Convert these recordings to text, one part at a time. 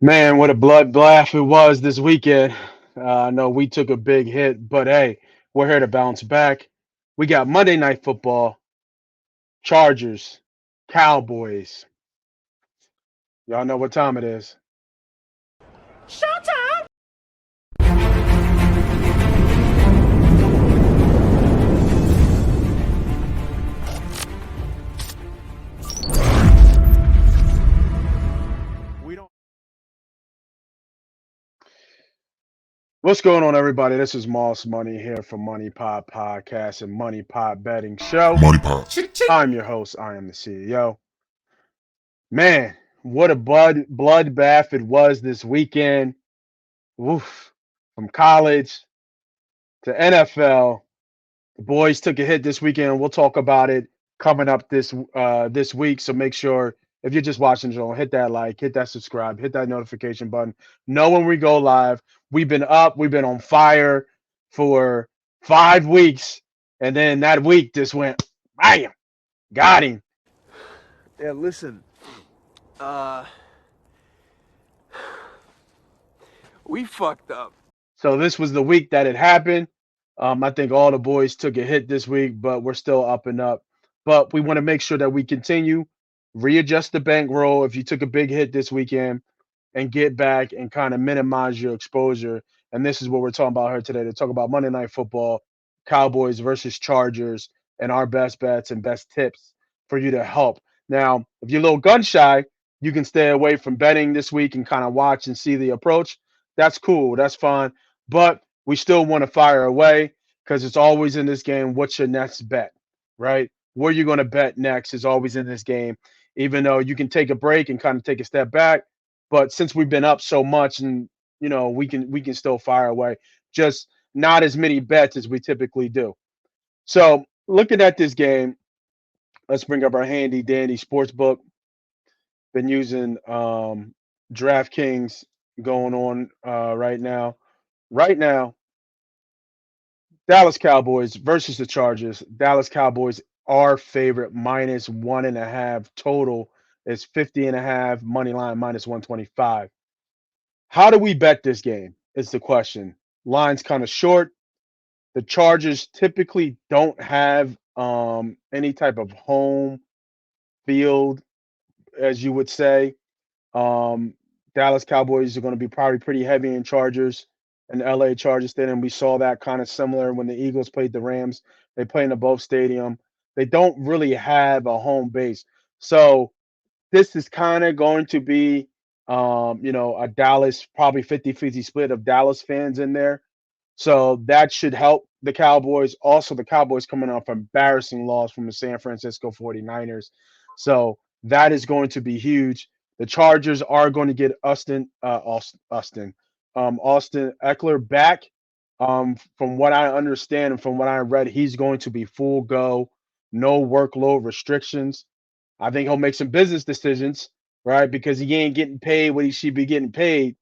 Man, what a bloodbath it was this weekend. I know we took a big hit, but hey, we're here to bounce back. We got Monday Night Football, Chargers, Cowboys. Y'all know what time it is. We don't. What's going on, everybody? This is Moss Money here from MoneyPot Podcast and MoneyPot Betting Show. MoneyPot. I'm your host. I am the CEO. Man, what a bloodbath it was this weekend. Woof. From college to NFL. The boys took a hit this weekend. We'll talk about it coming up this week. So make sure if you're just watching the show, hit that like, hit that subscribe, hit that notification button. Know when we go live. We've been up, we've been on fire for 5 weeks, and then that week just went bam, got him. Yeah, listen. Uh, we fucked up. So this was the week that it happened. I think all the boys took a hit this week, but we're still up and up. But we want to make sure that we continue, readjust the bankroll if you took a big hit this weekend, and get back and kind of minimize your exposure. And this is what we're talking about here today to talk about Monday Night Football, Cowboys versus Chargers, and our best bets and best tips for you to help. Now, if you're a little gun shy, you can stay away from betting this week and kind of watch and see the approach. That's cool. That's fine. But we still want to fire away because it's always in this game. What's your next bet, right? Where you're going to bet next is always in this game, even though you can take a break and kind of take a step back. But since we've been up so much, and we can still fire away, just not as many bets as we typically do. So looking at this game, let's bring up our handy dandy sports book. Been using DraftKings going on right now. Right now, Dallas Cowboys versus the Chargers. Dallas Cowboys are favorite -1.5 total is 50.5 money line -125. How do we bet this game? Is the question. Line's kind of short. The Chargers typically don't have any type of home field, as you would say. Um, Dallas Cowboys are going to be probably pretty heavy in Chargers and LA Chargers Stadium. We saw that kind of similar when the Eagles played the Rams. They play in the both stadium. They don't really have a home base. So this is kind of going to be a Dallas, probably 50-50 split of Dallas fans in there. So that should help the Cowboys. Also, the Cowboys coming off an embarrassing loss from the San Francisco 49ers. So that is going to be huge. The Chargers are going to get Austin Eckler back. From what I understand and from what I read, he's going to be full go, no workload restrictions. I think he'll make some business decisions, right? Because he ain't getting paid what he should be getting paid.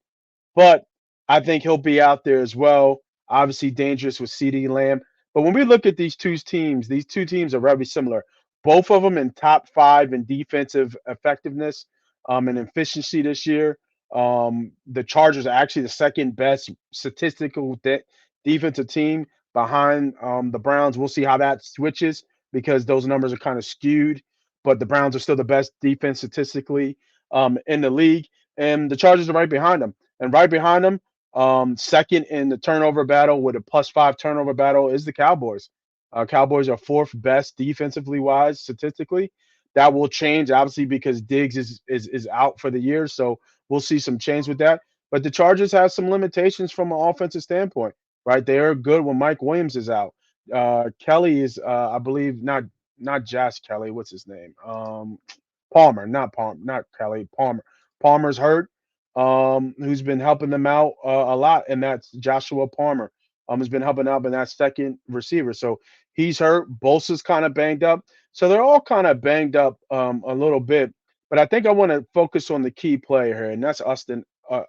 But I think he'll be out there as well. Obviously, dangerous with CD Lamb. But when we look at these two teams are very similar. Both of them in top five in defensive effectiveness and efficiency this year. The Chargers are actually the second best statistical defensive team behind the Browns. We'll see how that switches because those numbers are kind of skewed. But the Browns are still the best defense statistically in the league, and the Chargers are right behind them. And right behind them, second in the turnover battle with a +5 turnover battle is the Cowboys. Cowboys are fourth best defensively wise statistically. That will change obviously because Diggs is out for the year, so we'll see some change with that. But the Chargers have some limitations from an offensive standpoint, right? They are good when Mike Williams is out. Kelly is, I believe, not Josh Kelly. What's his name? Palmer, not Kelly. Palmer. Palmer's hurt. Who's been helping them out a lot, and that's Joshua Palmer. Has been helping out in that second receiver. So he's hurt. Bosa's kind of banged up. So they're all kind of banged up a little bit. But I think I want to focus on the key player here, and that's Austin.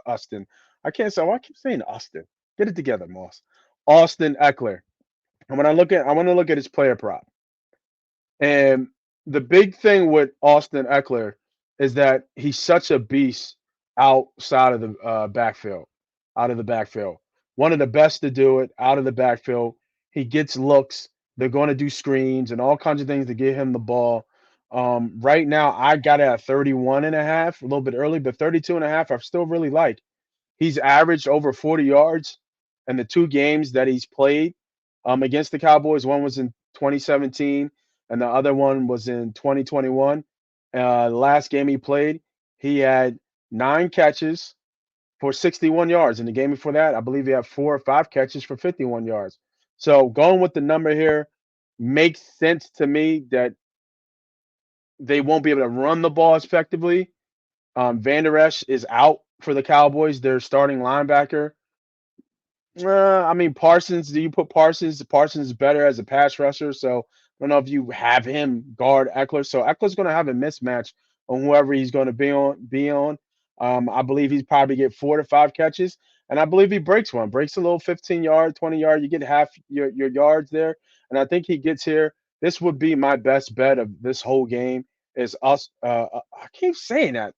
Austin. I can't say. Why I keep saying Austin. Get it together, Moss. Austin Eckler. And I want to look at his player prop. And the big thing with Austin Eckler is that he's such a beast outside of the backfield, out of the backfield. One of the best to do it out of the backfield. He gets looks. They're going to do screens and all kinds of things to get him the ball. Right now, I got it at 31 and a half, a little bit early, but 32 and a half, I still really like. He's averaged over 40 yards in the two games that he's played against the Cowboys. One was in 2017, and the other one was in 2021. The last game he played, he had 9 catches for 61 yards. In the game before that, I believe he had 4 or 5 catches for 51 yards. So going with the number here makes sense to me that they won't be able to run the ball effectively. Van Der Esch is out for the Cowboys, their starting linebacker. I mean, Parsons, do you put Parsons? Parsons is better as a pass rusher, so I don't know if you have him guard Eckler. So Eckler's going to have a mismatch on whoever he's going to be on. I believe he's probably get 4 to 5 catches, and I believe he breaks one, breaks a little 15-yard, 20-yard. You get half your yards there, and I think he gets here. This would be my best bet of this whole game. Is us? I keep saying that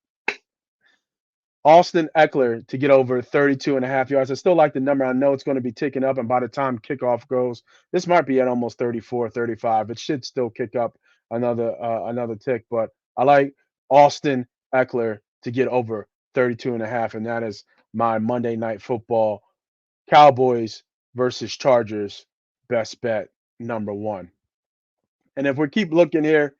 Austin Eckler to get over 32 and a half yards. I still like the number. I know it's going to be ticking up, and by the time kickoff goes, this might be at almost 34, 35. It should still kick up another tick, but I like Austin Eckler to get over 32 and a half, and that is my Monday Night Football Cowboys versus Chargers best bet number one. And if we keep looking here,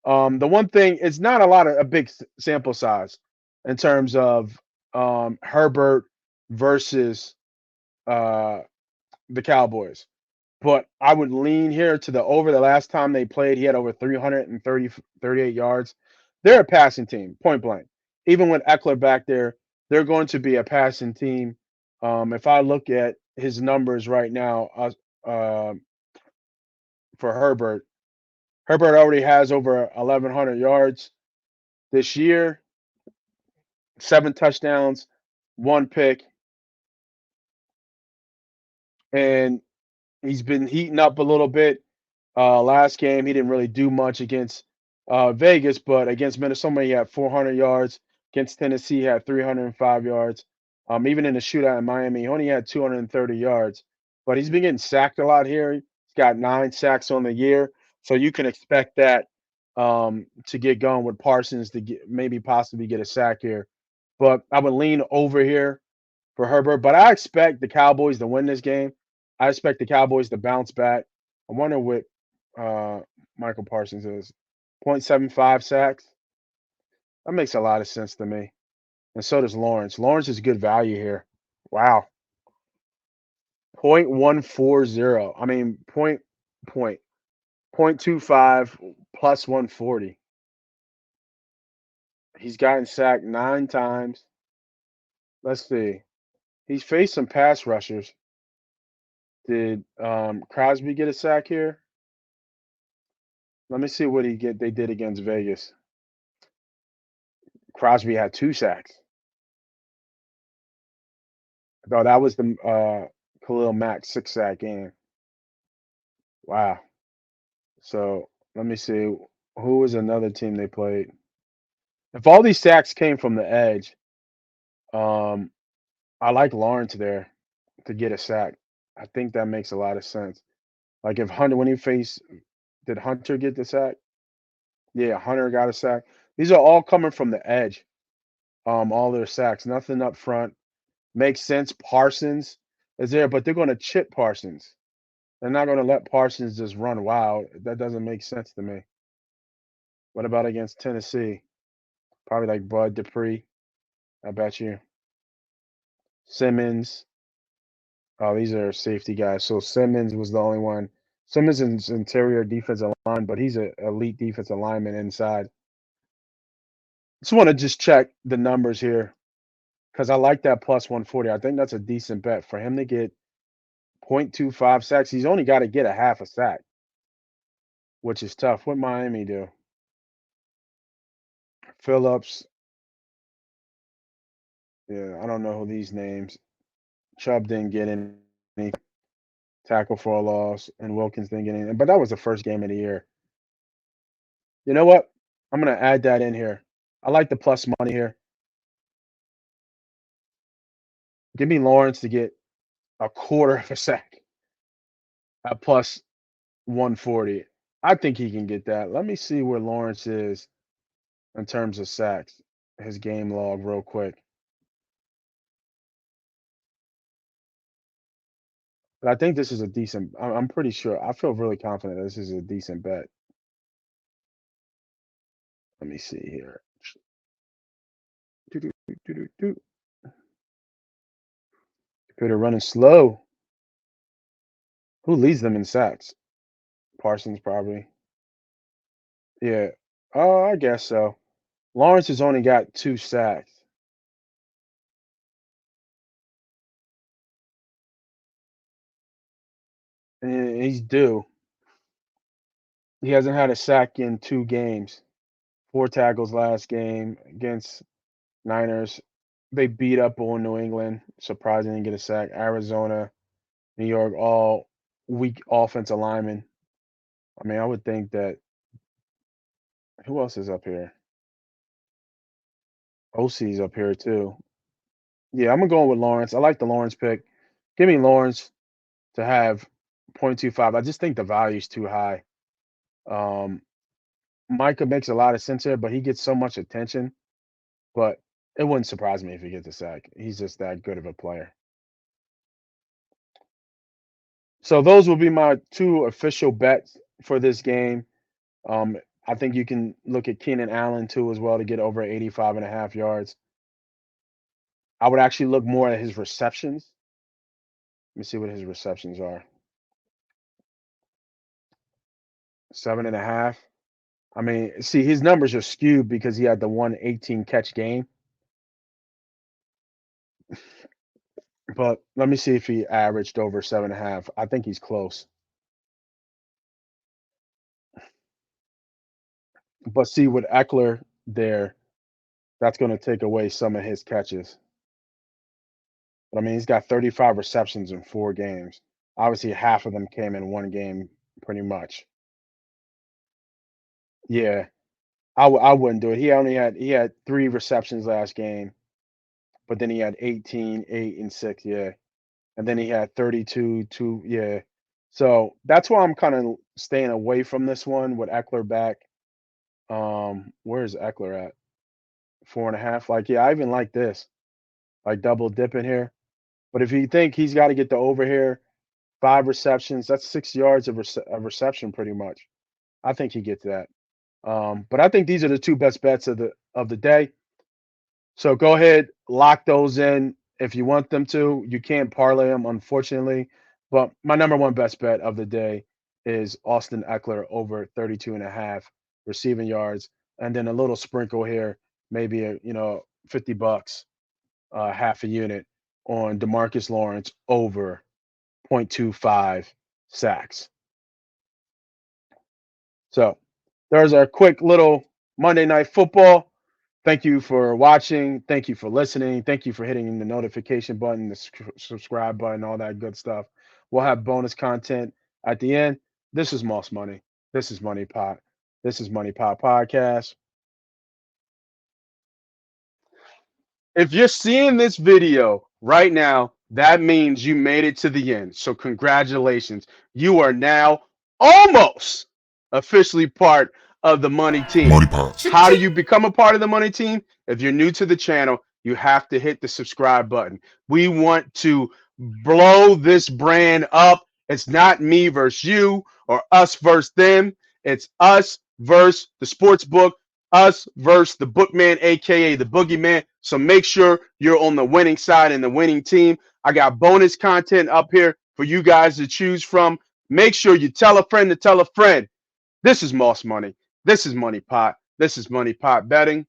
the one thing it's not a lot of a big sample size in terms of Herbert versus uh, the Cowboys, but I would lean here to the over. The last time they played, he had over 38 yards. They're a passing team, point blank. Even with Eckler back there, they're going to be a passing team. If I look at his numbers right now for Herbert, Herbert already has over 1,100 yards this year, 7 touchdowns, 1 pick, and he's been heating up a little bit. Last game, he didn't really do much against Vegas, but against Minnesota, he had 400 yards. Against Tennessee, he had 305 yards. Even in the shootout in Miami, he only had 230 yards. But he's been getting sacked a lot here. He's got 9 sacks on the year, so you can expect that to get going with Parsons to get maybe possibly get a sack here. But I would lean over here for Herbert. But I expect the Cowboys to win this game. I expect the Cowboys to bounce back. I wonder what uh, Michael Parsons is. 0.75 sacks. That makes a lot of sense to me. And so does Lawrence. Lawrence is good value here. Wow. 0.140. I mean, point 0.25 plus 140. He's gotten sacked 9 times. Let's see. He's faced some pass rushers. Did Crosby get a sack here? Let me see what they did against Vegas. Crosby had 2 sacks. No, that was the Khalil Mack 6 sack game. Wow. So let me see. Who was another team they played? If all these sacks came from the edge, um, I like Lawrence there to get a sack. I think that makes a lot of sense. Like if Hunter, when he faced, did Hunter get the sack? Yeah, Hunter got a sack. These are all coming from the edge. All their sacks, nothing up front. Makes sense. Parsons is there, but they're going to chip Parsons. They're not going to let Parsons just run wild. That doesn't make sense to me. What about against Tennessee? Probably like Bud Dupree. I bet you. Simmons. Oh, these are safety guys. So Simmons was the only one. Simmons is interior defensive line, but he's an elite defensive lineman inside. Just want to just check the numbers here because I like that plus 140. I think that's a decent bet for him to get 0.25 sacks. He's only got to get a half a sack, which is tough. What Miami do? Phillips. Yeah, I don't know who these names. Chubb didn't get any tackle for a loss, and Wilkins didn't get any. But that was the first game of the year. You know what? I'm gonna add that in here. I like the plus money here. Give me Lawrence to get a quarter of a sack at plus 140. I think he can get that. Let me see where Lawrence is in terms of sacks. His game log, real quick. But I think this is a decent. I'm pretty sure. I feel really confident this is a decent bet. Let me see here. Doo-doo-doo-doo-doo. Computer running slow. Who leads them in sacks? Parsons probably. Yeah. Oh, I guess so. Lawrence has only got 2 sacks, and he's due. He hasn't had a sack in 2 games. 4 tackles last game against Niners. They beat up on New England. Surprising didn't get a sack. Arizona, New York, all weak offensive linemen. I mean, I would think that who else is up here? OC's up here too. Yeah, I'm gonna go with Lawrence. I like the Lawrence pick. Give me Lawrence to have 0.25. I just think the value is too high. Um, Micah makes a lot of sense here, but he gets so much attention. But it wouldn't surprise me if he gets a sack. He's just that good of a player. So those will be my 2 official bets for this game. Um, I think you can look at Keenan Allen too as well to get over 85.5 yards. I would actually look more at his receptions. Let me see what his receptions are. 7.5. I mean, see, his numbers are skewed because he had the 118 catch game. But let me see if he averaged over 7.5. I think he's close. But see, with Eckler there, that's going to take away some of his catches. But I mean, he's got 35 receptions in 4 games. Obviously, half of them came in 1 game, pretty much. Yeah, I wouldn't do it. He had 3 receptions last game, but then he had 18, 8, and 6. Yeah, and then he had 32, 2. Yeah, so that's why I'm kind of staying away from this one with Eckler back. Where's Eckler at? 4.5. Like, yeah, I even like this, like double dipping here. But if you think he's got to get the over here, 5 receptions, that's 6 yards of reception, pretty much. I think he gets that. But I think these are the 2 best bets of the day. So go ahead, lock those in if you want them to. You can't parlay them, unfortunately. But my number one best bet of the day is Austin Eckler over 32.5 receiving yards, and then a little sprinkle here, maybe $50, half a unit on Demarcus Lawrence over 0.25 sacks. So there's our quick little Monday Night Football. Thank you for watching. Thank you for listening. Thank you for hitting the notification button, the subscribe button, all that good stuff. We'll have bonus content at the end. This is Moss Money. This is Money Pot. This is Money Pot Podcast. If you're seeing this video right now, that means you made it to the end. So congratulations. You are now almost officially part of the money team. MoneyPot. How do you become a part of the money team? If you're new to the channel, you have to hit the subscribe button. We want to blow this brand up. It's not me versus you or us versus them. It's us versus the sports book, us versus the bookman, aka the boogeyman. So make sure you're on the winning side and the winning team. I got bonus content up here for you guys to choose from. Make sure you tell a friend to tell a friend. This is Moss Money. This is Money Pot. This is Money Pot Betting.